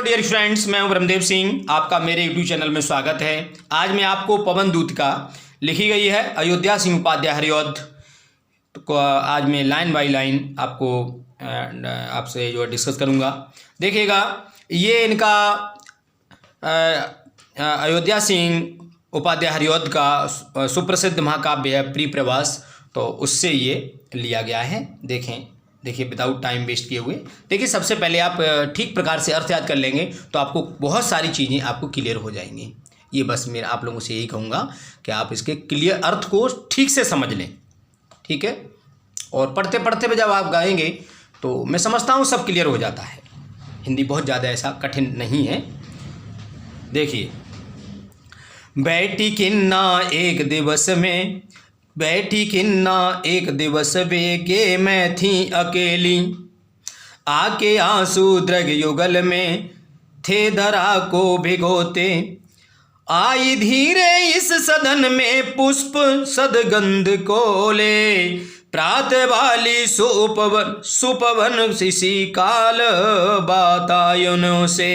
Hello dear friends, मैं हूं ब्रह्मदेव सिंह। आपका मेरे यूट्यूब चैनल में स्वागत है। आज मैं आपको पवन दूत का लिखी गई है अयोध्या सिंह उपाध्याय हरिऔध को आज मैं लाइन बाय लाइन आपको आपसे जो डिस्कस करूंगा। देखिएगा, ये इनका अयोध्या सिंह उपाध्याय हरिऔध का सुप्रसिद्ध महाकाव्य है प्रिय प्रवास, तो उससे ये लिया गया है। देखिए विदाउट टाइम वेस्ट किए हुए देखिए, सबसे पहले आप ठीक प्रकार से अर्थ याद कर लेंगे तो आपको बहुत सारी चीज़ें आपको क्लियर हो जाएंगी। ये बस मेरा आप लोगों से यही कहूँगा कि आप इसके क्लियर अर्थ को ठीक से समझ लें, ठीक है। और पढ़ते पढ़ते जब आप गाएंगे तो मैं समझता हूँ सब क्लियर हो जाता है। हिंदी बहुत ज़्यादा ऐसा कठिन नहीं है। देखिए, बैठी किन्ना एक दिवस में, बैठी किन्ना एक दिवस बेगे मैं थी अकेली, आके आंसू द्रग युगल में थे धरा को भिगोते, आई धीरे इस सदन में पुष्प सदगंध को ले, प्रात वाली सुपवन शिशि काल बातायुनों से,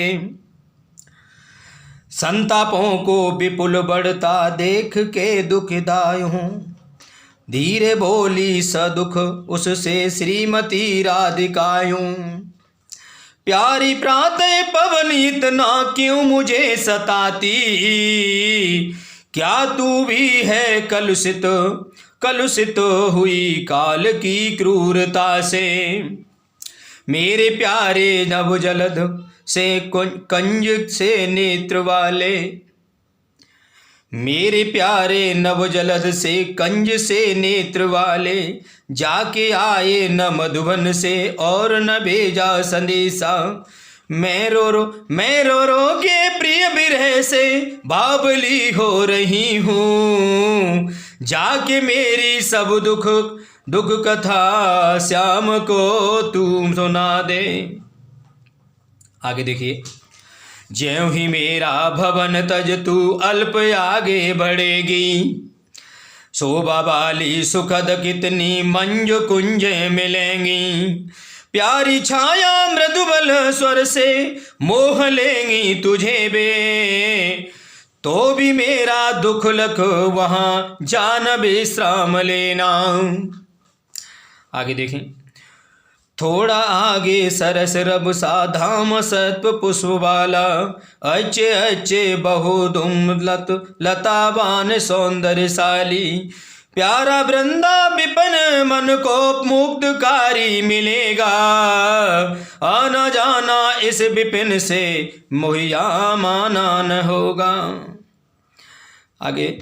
संतापों को विपुल बढ़ता देख के दुखदाय हूँ, धीरे बोली सदुख उससे श्रीमती राधिकायूं, प्यारी प्रातः पवन इतना क्यों मुझे सताती, क्या तू भी है कलुषित कलुषित हुई काल की क्रूरता से, मेरे प्यारे नभ जलद से कंज से नेत्र वाले, मेरे प्यारे नव जलद से कंज से नेत्र वाले, जाके आए न मधुबन से और न भेजा संदेशा, मैं रो रो के प्रिय विरह से बावली हो रही हूँ, जाके मेरी सब दुख कथा श्याम को तू सुना दे। आगे देखिए, ज्यों ही मेरा भवन तज तू अल्प आगे बढ़ेगी, शोभा वाली सुखद कितनी मंजु कुंज मिलेंगी, प्यारी छाया मृदुबल स्वर से मोह लेंगी तुझे बे, तो भी मेरा दुख लख वहाँ जान विश्राम लेना। आगे देखें, थोड़ा आगे सरस रब सा धाम सत्व पुष्प वाला, अच्छे अच्छे बहुधुम लतावान सौंदर्यशाली, प्यारा वृंदा विपन मन को मुक्तकारी मिलेगा, आना जाना इस विपिन से मुहैया माना न होगा। आगे,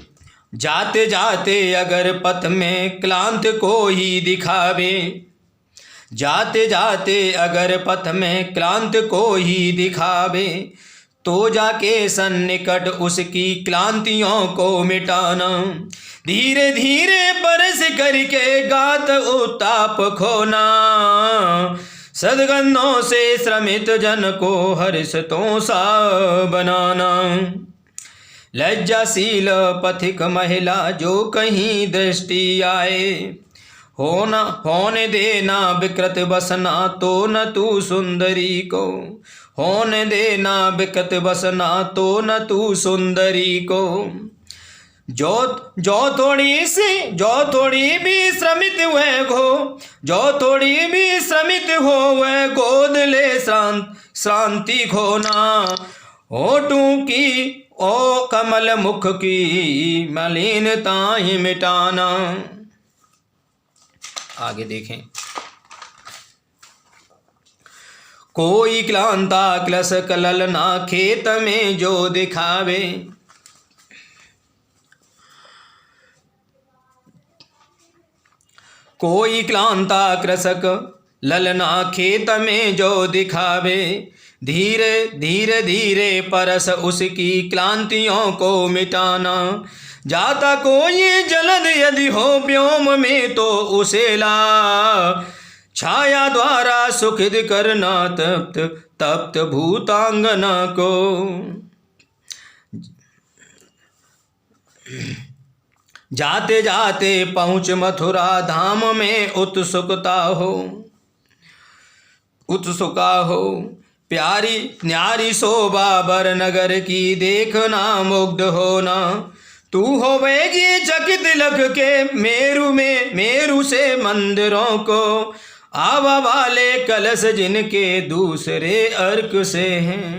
जाते जाते अगर पथ में क्लांत को ही दिखावे, जाते जाते अगर पथ में क्लांत को ही दिखावे, तो जाके सन्निकट उसकी क्लांतियों को मिटाना, धीरे धीरे बरस करके गात उताप खोना, सदगंधों से श्रमित जन को हर्षतों सा बनाना, लज्जाशील पथिक महिला जो कहीं दृष्टि आए, होने देना विकृत बसना तो न तू सुंदरी को, होने देना विकृत बसना तो न तू सुंदरी को, जो थोड़ी भी श्रमित हुए हो, जो थोड़ी भी श्रमित हो वह गोद ले शांति खोना, होठों की ओ कमल मुख की मलिनता ही मिटाना। आगे देखें, कोई क्लांता क्लस कललना खेत में जो दिखावे, कोई क्लांता कृषक ललना खेत में जो दिखावे, धीरे धीरे धीरे परस उसकी क्लांतियों को मिटाना, जाता कोई जलद यदि हो व्योम में तो उसे ला, छाया द्वारा सुखिद करना तप्त तप्त भूतांगना को, जाते जाते पहुँच मथुरा धाम में उत्सुका हो, प्यारी न्यारी शोभा बर नगर की देखना मुग्ध होना। तू होवेगी चकित लख के मेरू से मंदिरों को, आवा वाले कलश जिनके दूसरे अर्क से हैं।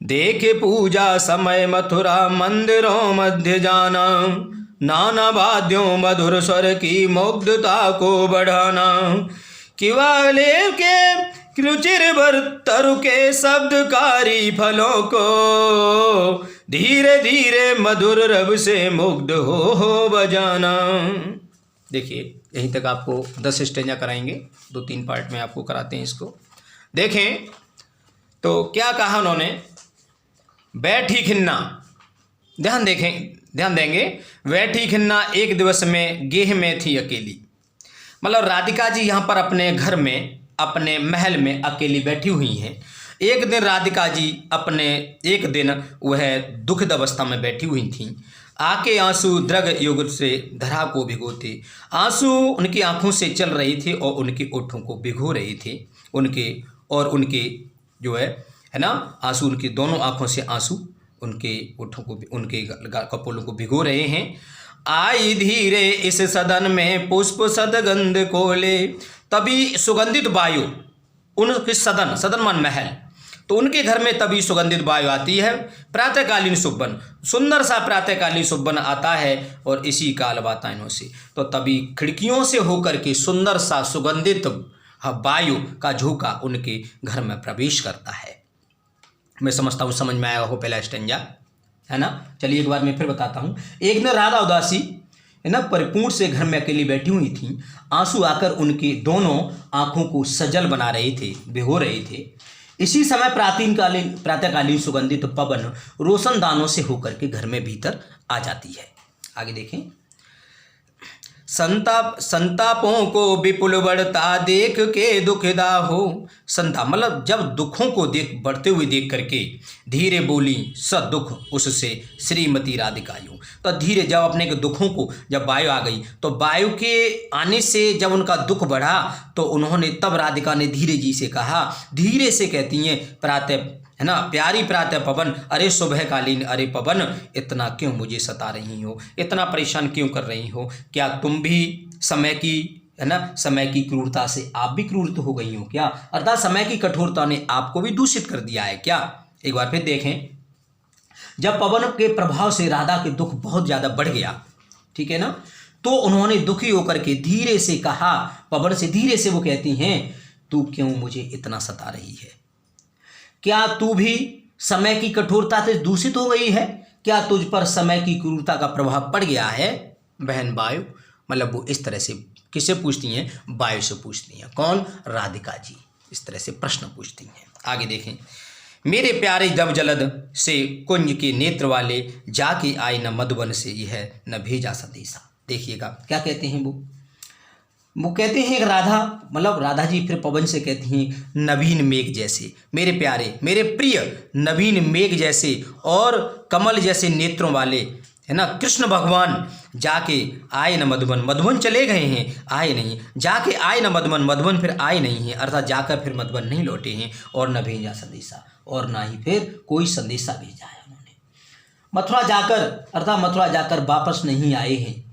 देखे पूजा समय मथुरा मंदिरों मध्य जाना, नाना वाद्यों मधुर स्वर की मुग्धता को बढ़ाना। किवाले के रुचिर भर तरु के शब्दकारी फलों को, धीरे धीरे मधुर रब से मुग्ध हो बजाना। देखिए यहीं तक आपको 10 स्टेंजा कराएंगे, 2-3 पार्ट में आपको कराते हैं इसको। देखें तो क्या कहा उन्होंने, बैठी खिन्ना, ध्यान देंगे, बैठी खिन्ना एक दिवस में गेह में थी अकेली। मतलब राधिका जी यहाँ पर अपने घर में, अपने महल में अकेली बैठी हुई हैं। एक दिन राधिका जी एक दिन वह दुखद अवस्था में बैठी हुई थीं। आके आंसू द्रग युग से धरा को भिगोते, आंसू उनकी आंखों से चल रहे थे और उनके ओठों को भिगो रहे थे। उनके जो है ना, आंसू उनकी दोनों आंखों से आंसू उनके ओठों को, उनके कपोलों को भिगो रहे हैं। आई धीरे इस सदन में पुष्प सदगंध कोले, तभी सुगंधित वायु उनके सदन मान महल, तो उनके घर में तभी सुगंधित वायु आती है। प्रातःकालीन सुबन, सुंदर सा प्रातःकालीन सुबन आता है और इसी काल वातायनों से, तो तभी खिड़कियों से होकर के सुंदर सा सुगंधित वायु का झोंका उनके घर में प्रवेश करता है। मैं समझता हूँ समझ में आया हो पहला स्टेंजा, है ना। चलिए एक बार मैं फिर बताता हूँ। एक दिन राधा उदासी है ना परिपूर्ण से घर में अकेली बैठी हुई थी। आंसू आकर उनकी दोनों आंखों को सजल बना रहे थे, भिगो रहे थे। इसी समय प्रातःकालीन सुगंधित पवन रोशनदानों से होकर के घर में भीतर आ जाती है। आगे देखें। संतापों को विपुल बढ़ता देख के दुखदा हो। संताप मतलब जब दुखों को बढ़ते हुए देख करके धीरे बोली सदुख उससे श्रीमती राधिका यूं। तो धीरे जब अपने के दुखों को, जब वायु आ गई तो वायु के आने से जब उनका दुख बढ़ा तो उन्होंने, तब राधिका ने धीरे जी से कहा, धीरे से कहती हैं, प्रातः है ना, प्यारी प्रातः पवन, अरे सुबह कालीन अरे पवन, इतना क्यों मुझे सता रही हो, इतना परेशान क्यों कर रही हो। क्या तुम भी समय की, है ना, समय की क्रूरता से आप भी क्रूर हो गई हो क्या, अर्थात समय की कठोरता ने आपको भी दूषित कर दिया है क्या। एक बार फिर देखें। जब पवन के प्रभाव से राधा के दुख बहुत ज़्यादा बढ़ गया, ठीक है ना, तो उन्होंने दुखी होकर के धीरे से कहा, पवन से धीरे से वो कहती हैं, तू क्यों मुझे इतना सता रही है, क्या तू भी समय की कठोरता से दूषित हो गई है, क्या तुझ पर समय की क्रूरता का प्रभाव पड़ गया है बहन वायु। मतलब वो इस तरह से किससे पूछती हैं, वायु से पूछती हैं। कौन, राधिका जी इस तरह से प्रश्न पूछती हैं। आगे देखें। मेरे प्यारे जब जलद से कुंज के नेत्र वाले, जाके आए न मधुबन से यह न भेजा संदेशा। देखिएगा क्या कहते हैं वो कहते हैं राधा, मतलब राधा जी फिर पवन से कहती हैं, नवीन मेघ जैसे, मेरे प्यारे मेरे प्रिय नवीन मेघ जैसे और कमल जैसे नेत्रों वाले, है ना, कृष्ण भगवान जाके आए न मधुबन, मधुबन चले गए हैं, आए नहीं, जाके आए न मधुबन, मधुबन फिर आए नहीं हैं, अर्थात जाकर फिर मधुबन नहीं लौटे हैं, और न भेजा संदेशा, और ना ही फिर कोई संदेशा भेजा है उन्होंने। मथुरा जाकर, अर्थात मथुरा जाकर वापस नहीं आए हैं,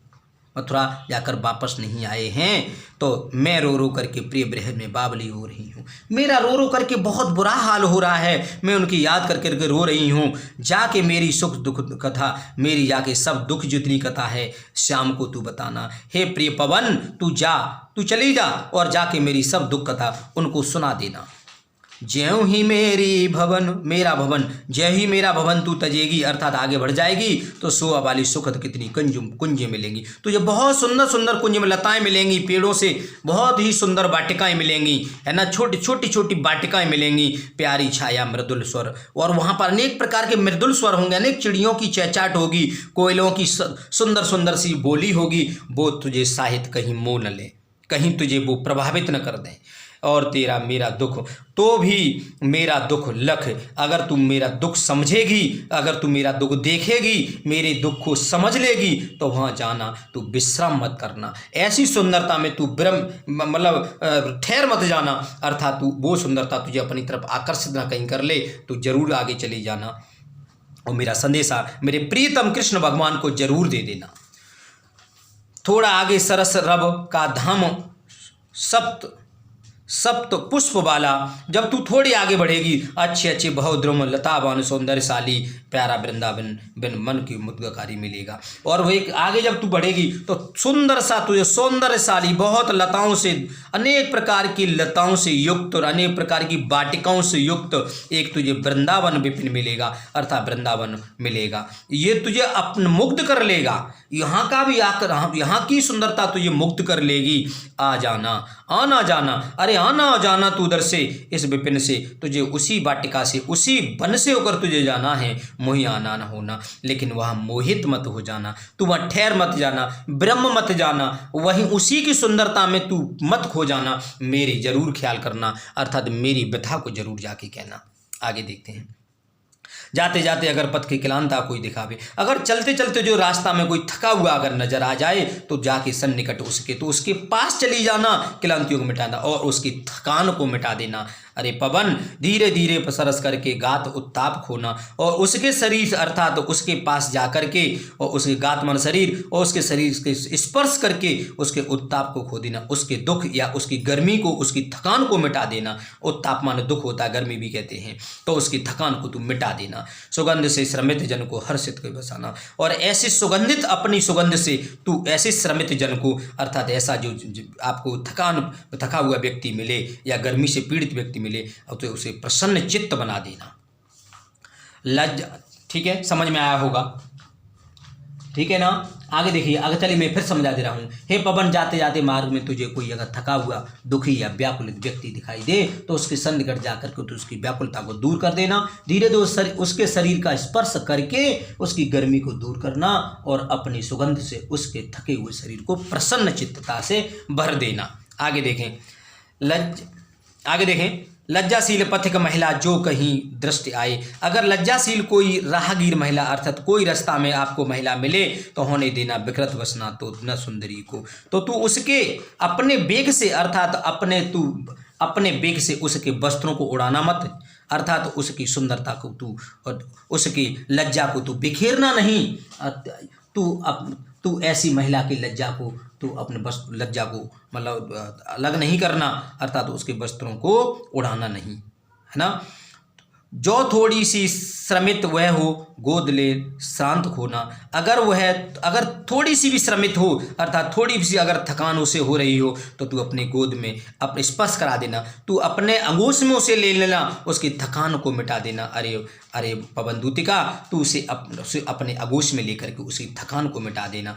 मथुरा जाकर वापस नहीं आए हैं, तो मैं रो रो करके प्रिय बृहद में बावली हो रही हूँ। मेरा रो रो करके बहुत बुरा हाल हो रहा है, मैं उनकी याद कर करके रो रही हूँ। जाके मेरी सुख दुख कथा, मेरी जाके सब दुख जितनी कथा है श्याम को तू बताना। हे प्रिय पवन, तू जा, तू चली जा और जाके मेरी सब दुख कथा उनको सुना देना। ज्यों ही मेरी भवन, मेरा भवन, ज्यों ही मेरा भवन तू तजेगी, अर्थात आगे बढ़ जाएगी, तो सोआ वाली सुखद कितनी कुंजें मिलेंगी तुझे, बहुत सुंदर सुंदर कुंज में लताएं मिलेंगी, पेड़ों से बहुत ही सुंदर वाटिकाएं मिलेंगी, है ना, छोटी छोटी छोटी वाटिकाएं मिलेंगी, प्यारी छाया मृदुल स्वर, और वहाँ पर अनेक प्रकार के मृदुल स्वर होंगे, अनेक चिड़ियों की चहचाहट होगी, कोयलों की सुंदर सुंदर सी बोली होगी, वो तुझे साहित्य कहीं मोह न ले, कहीं तुझे वो प्रभावित न कर दें। और तेरा मेरा दुख तो भी मेरा दुख लख। अगर तू मेरा दुख समझेगी, अगर तू मेरा दुख देखेगी, मेरे दुख को समझ लेगी तो वहाँ जाना, तू विश्राम मत करना। ऐसी सुंदरता में तू मतलब ठहर मत जाना, अर्थात तू वो सुंदरता तुझे अपनी तरफ आकर्षित ना कहीं कर ले, तू जरूर आगे चली जाना और मेरा संदेशा मेरे प्रियतम कृष्ण भगवान को जरूर दे देना। थोड़ा आगे सरस रब का धाम सप्त पुष्प वाला, जब तू थोड़ी आगे बढ़ेगी, अच्छे अच्छे बहुद्रुम लतावान सौंदर्यशाली प्यारा वृंदावन बिन मन की मुद्गकारी मिलेगा। और वो एक आगे जब तू बढ़ेगी तो सुंदर सा तुझे सौंदर्यशाली बहुत लताओं से, अनेक प्रकार की लताओं से युक्त और अनेक प्रकार की वाटिकाओं से युक्त एक तुझे वृंदावन विपिन मिलेगा, अर्थात वृंदावन मिलेगा। ये तुझे अपन मुग्ध कर लेगा, यहाँ का भी आकर यहाँ की सुंदरता तुझे मुग्ध कर लेगी। आ जाना, आना जाना, अरे आना जाना तू उधर से, इस विपिन से, तुझे उसी वाटिका से, उसी वन से होकर तुझे जाना है। मोहि आना न होना, लेकिन वहाँ मोहित मत हो जाना, तू वहाँ ठहर मत जाना, ब्रह्म मत जाना, वहीं उसी की सुंदरता में तू मत खो जाना। मेरी जरूर ख्याल करना, अर्थात मेरी व्यथा को जरूर जाके कहना। आगे देखते हैं। जाते जाते अगर पथ की क्लांता कोई दिखावे, अगर चलते चलते जो रास्ता में कोई थका हुआ अगर नजर आ जाए तो जाके सन्निकट उसके, तो उसके पास चली जाना, क्लांतियों को मिटाना और उसकी थकान को मिटा देना। अरे पवन धीरे धीरे सरस करके गात उत्ताप खोना, और उसके शरीर अर्थात उसके पास जा करके और उसके गात मन शरीर और उसके शरीर के स्पर्श करके उसके उत्ताप को खो देना, उसके दुख या उसकी गर्मी को, उसकी थकान को मिटा देना। उत्ताप मान दुख होता है, गर्मी भी कहते हैं, तो उसकी थकान को तू मिटा देना। सुगंध से श्रमित जन को हर्षित कर बसाना, और ऐसे सुगंधित अपनी सुगंध से तू ऐसे श्रमित जन को, अर्थात ऐसा जो आपको थका हुआ व्यक्ति मिले या गर्मी से पीड़ित व्यक्ति मिले, और तो उसे प्रसन्न चित्त बना देना। लज्जा, ठीक है, समझ में आया होगा, ठीक है ना। आगे देखिए, अगर चलिए मैं फिर समझा दे रहा हूँ। हे पवन जाते जाते मार्ग में तुझे कोई अगर थका हुआ दुखी या व्याकुलित व्यक्ति दिखाई दे तो उसके सन्निकट जाकर के तो उसकी व्याकुलता को दूर कर देना, धीरे धीरे उसके शरीर का स्पर्श करके उसकी गर्मी को दूर करना और अपनी सुगंध से उसके थके हुए शरीर को प्रसन्न चित्तता से भर देना। आगे देखें, लज्जाशील पथिक महिला जो कहीं दृष्टि आए, अगर लज्जाशील कोई राहगीर महिला अर्थात कोई रास्ता में आपको महिला मिले तो होने देना विकृत वसना तो न सुंदरी को, तो तू उसके अपने बेग से अर्थात अपने बेग से उसके वस्त्रों को उड़ाना मत, अर्थात उसकी सुंदरता को तू और उसकी लज्जा को तू बिखेरना नहीं। तू ऐसी महिला की लज्जा को तू अपने वस्त्र लज्जा को मतलब अलग नहीं करना, अर्थात उसके वस्त्रों को उड़ाना नहीं, है ना। जो थोड़ी सी श्रमित वह हो गोद ले शांत खोना, अगर थोड़ी सी भी श्रमित हो अर्थात थोड़ी सी अगर थकान उसे हो रही हो तो तू अपने गोद में अपने स्पर्श करा देना, तू अपने अंगूश में उसे ले लेना, उसकी थकान को मिटा देना। अरे पवन दूतिका, तू उसे अपने अंगूश में लेकर के उसी थकान को मिटा देना।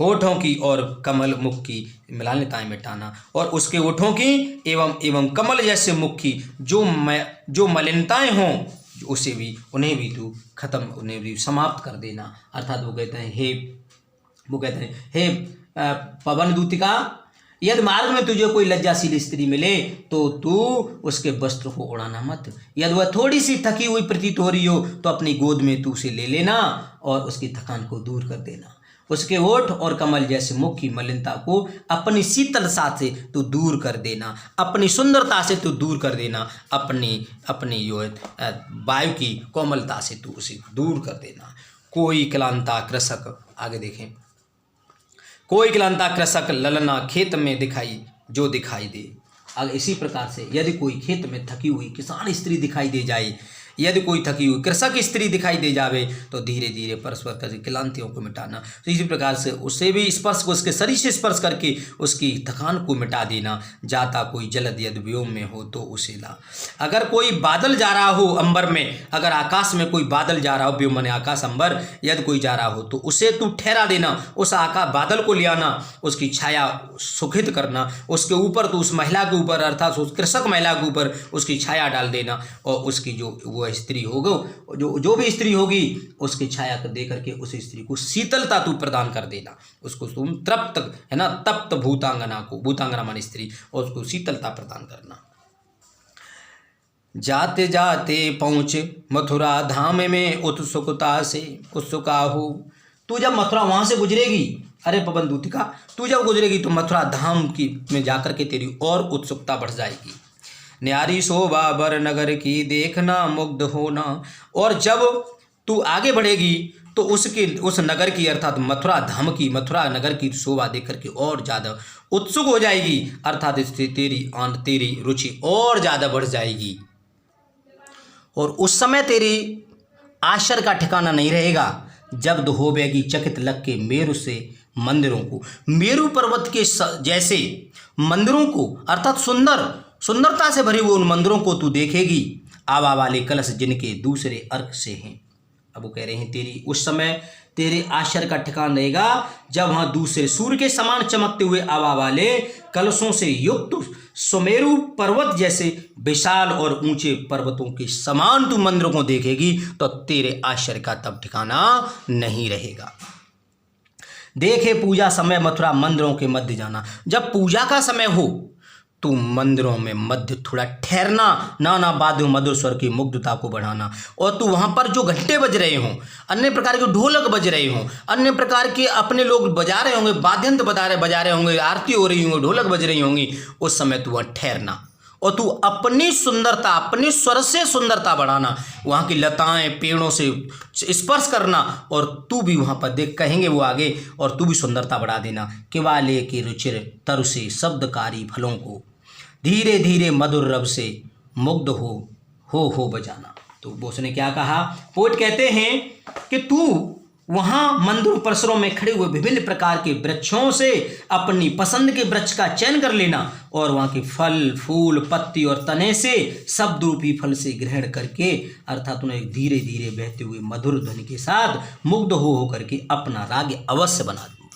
होठों की और कमल मुख की मलिनताएं मिटाना, और उसके होठों की एवं कमल जैसे मुख की जो मलिनताएं हों उन्हें भी समाप्त कर देना। अर्थात वो कहते हैं हे पवन दूतिका, यदि मार्ग में तुझे कोई लज्जाशील स्त्री मिले तो तू उसके वस्त्र को उड़ाना मत, यदि वह थोड़ी सी थकी हुई प्रतीत हो रही हो तो अपनी गोद में तू उसे ले लेना और उसकी थकान को दूर कर देना। उसके होठ और कमल जैसे मुख की मलिनता को अपनी शीतलता से तू दूर कर देना, अपनी सुंदरता से तू दूर कर देना, अपनी जो वायु की कोमलता से तू उसे दूर कर देना। कोई क्लांता कृषक, आगे देखें, कोई क्लांता कृषक ललना खेत में दिखाई दे। अगर इसी प्रकार से यदि कोई खेत में थकी हुई किसान स्त्री दिखाई दे जाए, यदि कोई थकी हुई कृषक स्त्री दिखाई दे जावे तो धीरे धीरे परस्पर करके क्लांतियों को मिटाना। तो इसी प्रकार से उसे भी स्पर्श को उसके शरीर से स्पर्श करके उसकी थकान को मिटा देना। जाता कोई जलद यदि व्योम में हो तो उसे ला, अगर कोई बादल जा रहा हो अंबर में, अगर आकाश में कोई बादल जा रहा हो, व्योम माने आकाश, अंबर यदि कोई जा रहा हो तो उसे तू ठहरा देना, उस आकाश बादल को ले आना, उसकी छाया सुखित करना, उसके ऊपर तो उस महिला के ऊपर अर्थात उस कृषक महिला के ऊपर उसकी छाया डाल देना और उसकी जो वह स्त्री होगी, जो भी स्त्री होगी उसकी छाया को दे करके उस स्त्री को शीतलता तू प्रदान कर देना, उसको तुम तृप्त, है ना, तप्त भूतांगना को, भूतांगना माने स्त्री, और उसको शीतलता प्रदान करना। जाते जाते पहुँचे मथुरा धाम में उत्सुकता से उत्सुका हो। तू जब मथुरा वहाँ से गुजरेगी, अरे पवन दूतिका, तू जब गुजरेगी तो मथुरा धाम की में जाकर के तेरी और उत्सुकता बढ़ जाएगी। न्यारी शोभा बर नगर की देखना मुग्ध होना, और जब तू आगे बढ़ेगी तो उस नगर की अर्थात मथुरा धाम की, मथुरा नगर की शोभा देख करके और ज़्यादा उत्सुक हो जाएगी, अर्थात इससे तेरी रुचि और ज़्यादा बढ़ जाएगी। और उस समय तेरी आश्चर्य का ठिकाना नहीं रहेगा जब होवेगी चकित लग के मेरु से मंदिरों को, मेरु पर्वत के जैसे मंदिरों को, अर्थात सुंदरता से भरे हुए उन मंदिरों को तू देखेगी, आवा वाले कलश जिनके दूसरे अर्क से हैं। अब वो कह रहे हैं तेरी उस समय तेरे आश्चर्य का ठिकाना रहेगा जब वहाँ दूसरे सूर्य के समान चमकते हुए आवा वाले कलशों से युक्त सुमेरु पर्वत जैसे विशाल और ऊंचे पर्वतों के समान तू मंदिरों को देखेगी, तो तेरे आश्चर्य का तब ठिकाना नहीं रहेगा। देखे पूजा समय मथुरा मंदिरों के मध्य जाना, जब पूजा का समय हो तू मंदिरों में मध्य थोड़ा ठहरना, नाना वाद्य मधुर स्वर की मुग्धता को बढ़ाना, और तू वहाँ पर जो घंटे बज रहे हों, अन्य प्रकार के ढोलक बज रहे हों, अन्य प्रकार के अपने लोग बजा रहे होंगे, वाद्यंत्र बजा रहे होंगे, आरती हो रही होंगी, ढोलक बज रही होंगी, उस समय तू वहाँ ठहरना और तू अपनी सुंदरता, अपने स्वर से सुंदरता बढ़ाना, वहाँ की लताएं पेड़ों से स्पर्श करना, और तू भी वहाँ पर देख, कहेंगे वो आगे, और तू भी सुंदरता बढ़ा देना। केवाले के रुचिर तरु से शब्दकारी फलों को धीरे धीरे मधुर रब से मुग्ध हो बजाना। तो उसने क्या कहा, पोएट कहते हैं कि तू वहाँ मंदिर परिसरों में खड़े हुए विभिन्न प्रकार के वृक्षों से अपनी पसंद के वृक्ष का चयन कर लेना, और वहाँ के फल फूल पत्ती और तने से शब्द रूपी फल से ग्रहण करके, अर्थात उन्हें धीरे धीरे बहते हुए मधुर ध्वनि के साथ मुग्ध हो करके अपना राग अवश्य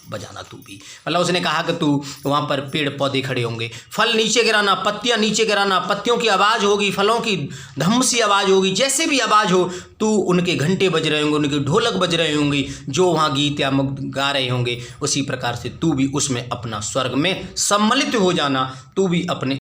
बजाना तू भी। मतलब उसने कहा कि तू वहाँ पर पेड़ पौधे खड़े होंगे, फल नीचे गिराना, पत्तियाँ नीचे गिराना, पत्तियों की आवाज़ होगी, फलों की धम सी आवाज़ होगी, जैसे भी आवाज़ हो, तू उनके घंटे बज रहे होंगे, उनके ढोलक बज रहे होंगे, जो वहाँ गीत या गा रहे होंगे, उसी प्रकार से तू भी उसमें अपना स्वर्ग में सम्मिलित हो जाना, तू भी अपने